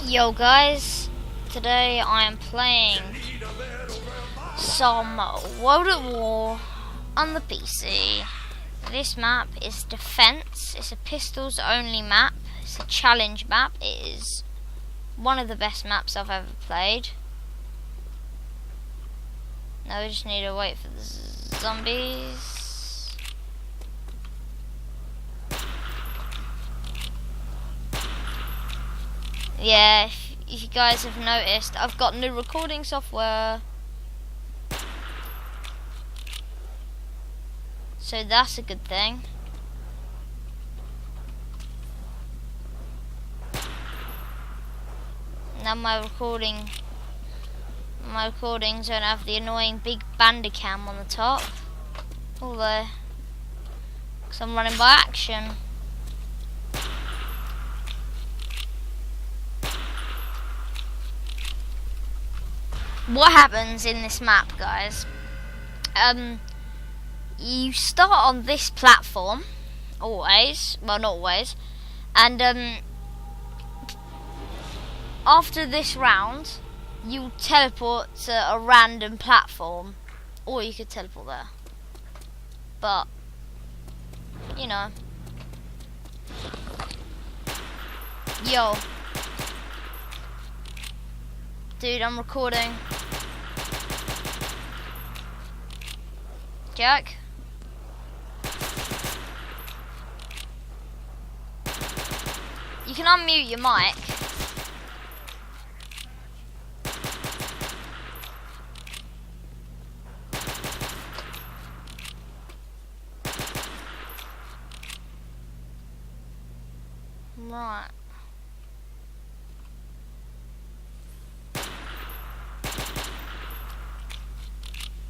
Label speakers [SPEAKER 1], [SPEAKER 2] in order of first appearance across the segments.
[SPEAKER 1] Yo guys, today I am playing some World at War on the PC. This map is Defense. It's a pistols only map. It's a challenge map. It is one of the best maps I've ever played. Now we just need to wait for the zombies. Yeah, if you guys have noticed, I've got new recording software. So that's a good thing. Now my recordings don't have the annoying big bandicam on the top. Although, because I'm running by action. What happens in this map, guys? You start on this platform, always. Well, not always. And after this round, you teleport to a random platform, or you could teleport there. But you know, yo, dude, I'm recording. Jack? You can unmute your mic. Right.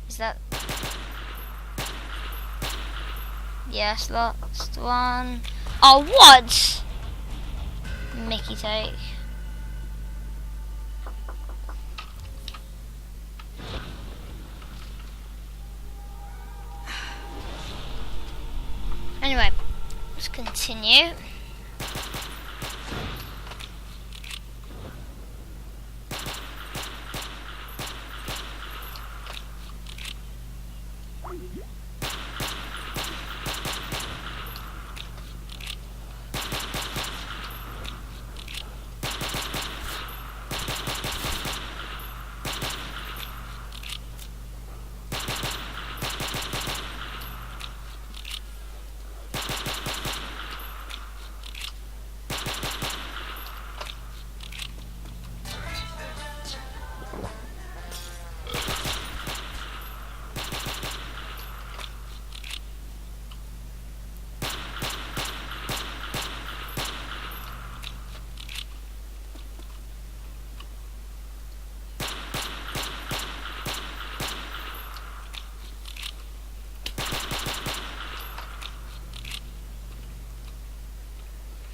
[SPEAKER 1] Is that... Yes, last one. Oh, what? Mickey take. Anyway, let's continue.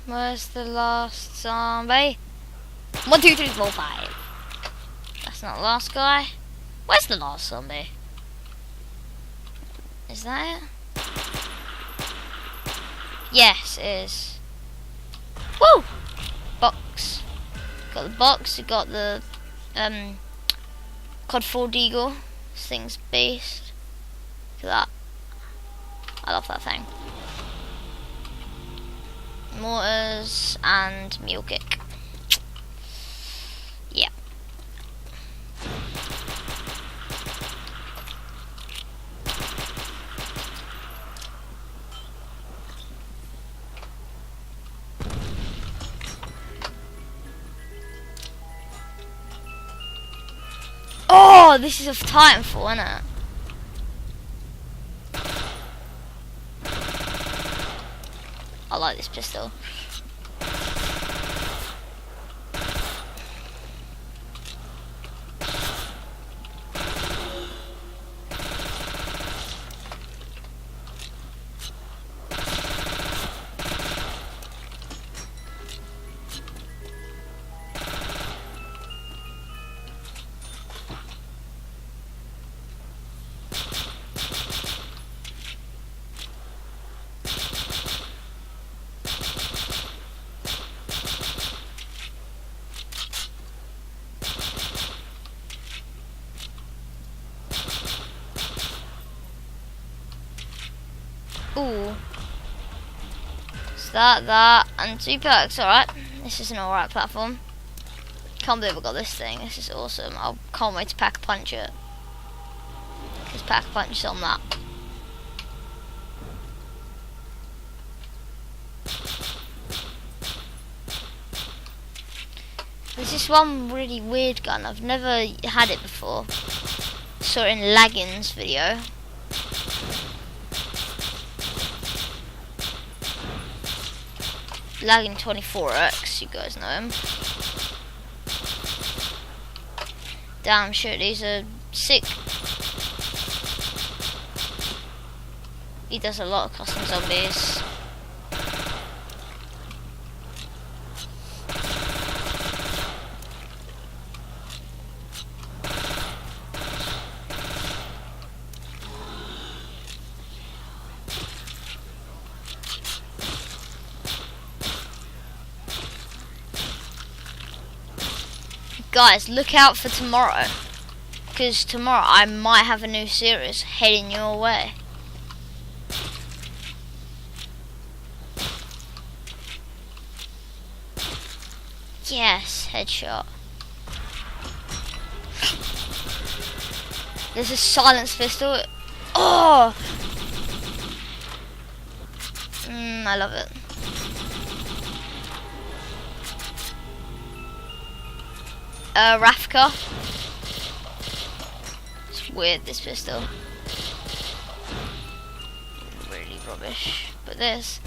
[SPEAKER 1] Where's the last zombie? 1, 2, 3, 4, 5. That's not the last guy. Where's the last zombie? Is that it? Yes, it is. Woo! Box. Got the box. We got the Cod 4 Deagle. This thing's beast. Look at that. I love that thing. Mortars and mule kick. Yeah. Oh, this is of Titanfall, isn't it? I like this pistol. Ooh. So that, and 2 perks, alright. This is an alright platform. Can't believe I got this thing, this is awesome. I can't wait to pack a punch it. Because pack a punch is on that. There's this one really weird gun, I've never had it before. Saw it in Laggin's video. Laggin 24X, you guys know him. Damn sure these are sick. He does a lot of custom zombies. Guys, look out for tomorrow, because tomorrow I might have a new series heading your way. Yes, headshot. There's a silence pistol. Oh! I love it. Rafka. It's weird, this pistol. Really rubbish. But this.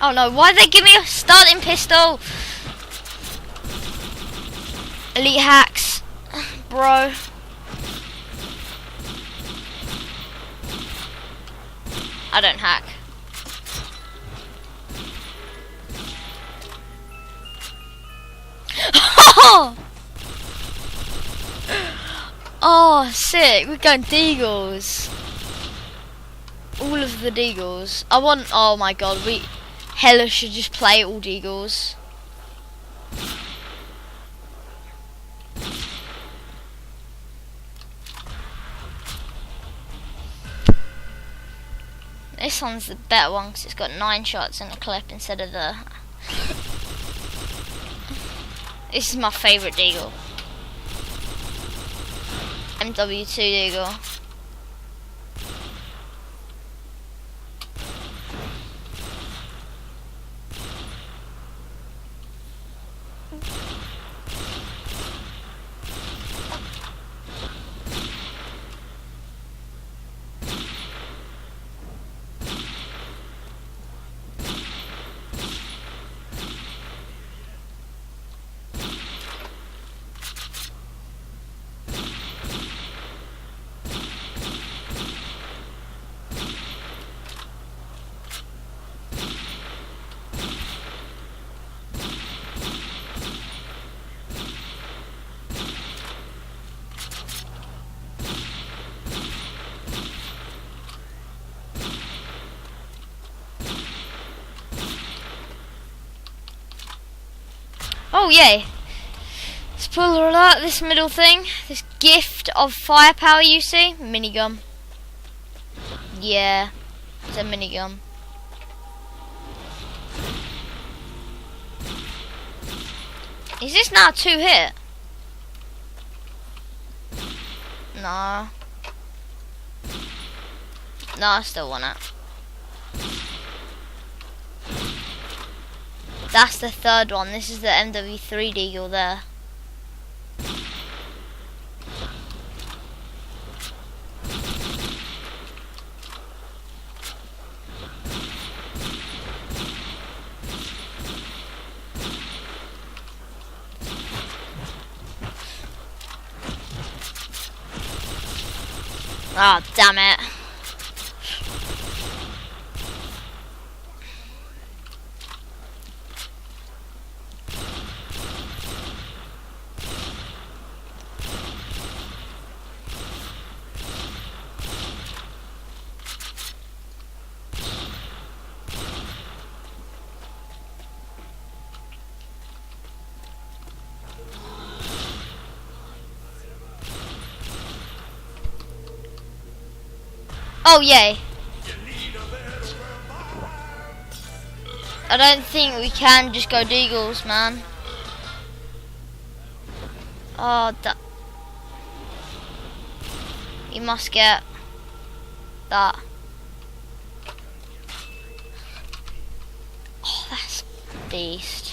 [SPEAKER 1] Oh no, why'd they give me a starting pistol? Elite hacks, bro. I don't hack. Oh, sick, we're going deagles. All of the deagles. I want, oh my god, we hella should just play all deagles. This one's the better one because it's got 9 shots in a clip instead of the... This is my favourite deagle. MW2 deagle. Oh yay! Spoiler alert, this middle thing, this gift of firepower you see, minigun. Yeah, it's a minigun. Is this now 2 hit? No. No, I still want it. That's the 3rd one. This is the MW3 deagle there. Ah, oh, damn it. Oh, yay. I don't think we can just go deagles, man. Oh, that. You must get that. Oh, that's a beast.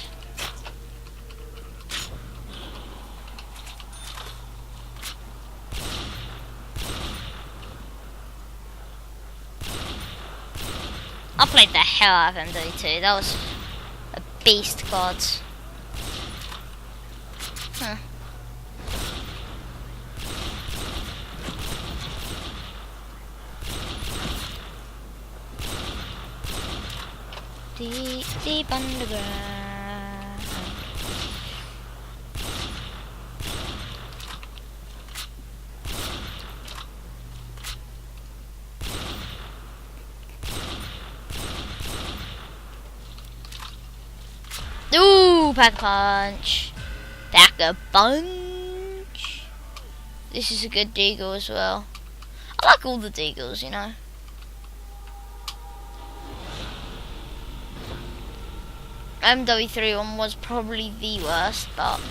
[SPEAKER 1] I played the hell out of MW2. That was a beast card. Huh. Deep, deep underground. Ooh, pack a punch. Pack a punch. This is a good deagle as well. I like all the deagles, you know. MW3 one was probably the worst, but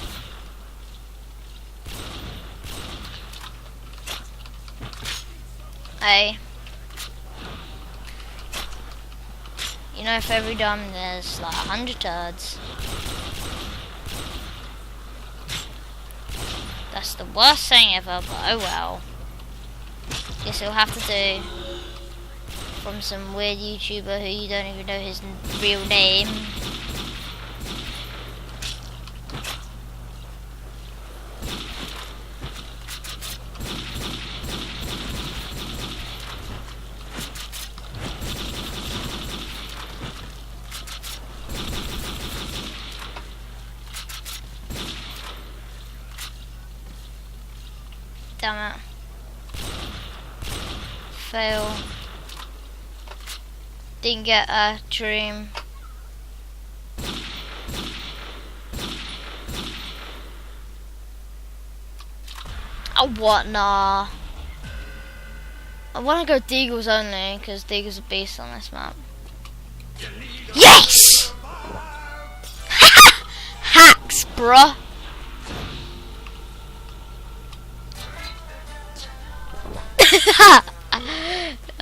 [SPEAKER 1] hey, you know, for every dime there's like 100 turds. That's the worst thing ever, but oh well. Guess we'll have to do from some weird YouTuber who you don't even know his real name. Damn it. Fail. Didn't get a dream. Oh, what? Nah. I want to go deagles only, because deagles are beasts on this map. Yes! Hacks, bruh.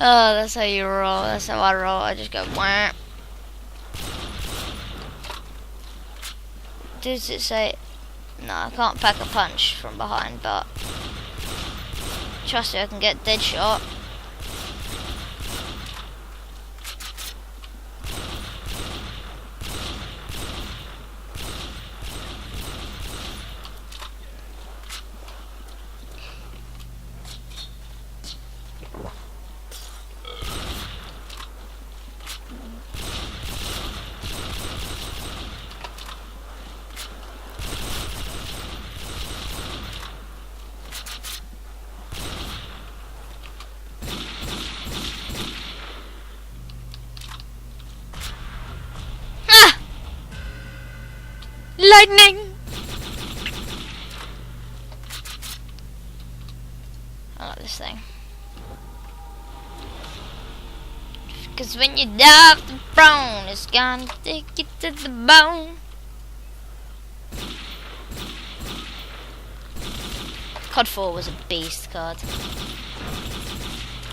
[SPEAKER 1] Oh, that's how you roll. That's how I roll. I just go wham. Does it say? No, I can't pack a punch from behind, but trust me, I can get dead shot. Lightning! I like this thing. Cause when you dive the throne, it's gonna take you to the bone. COD 4 was a beast card.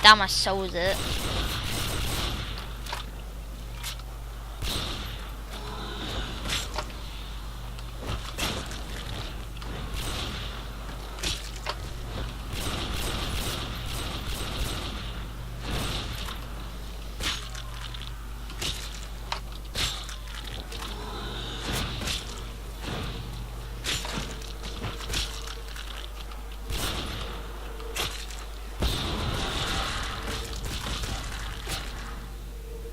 [SPEAKER 1] Damn, I sold it.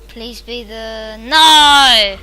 [SPEAKER 1] Please be the... No!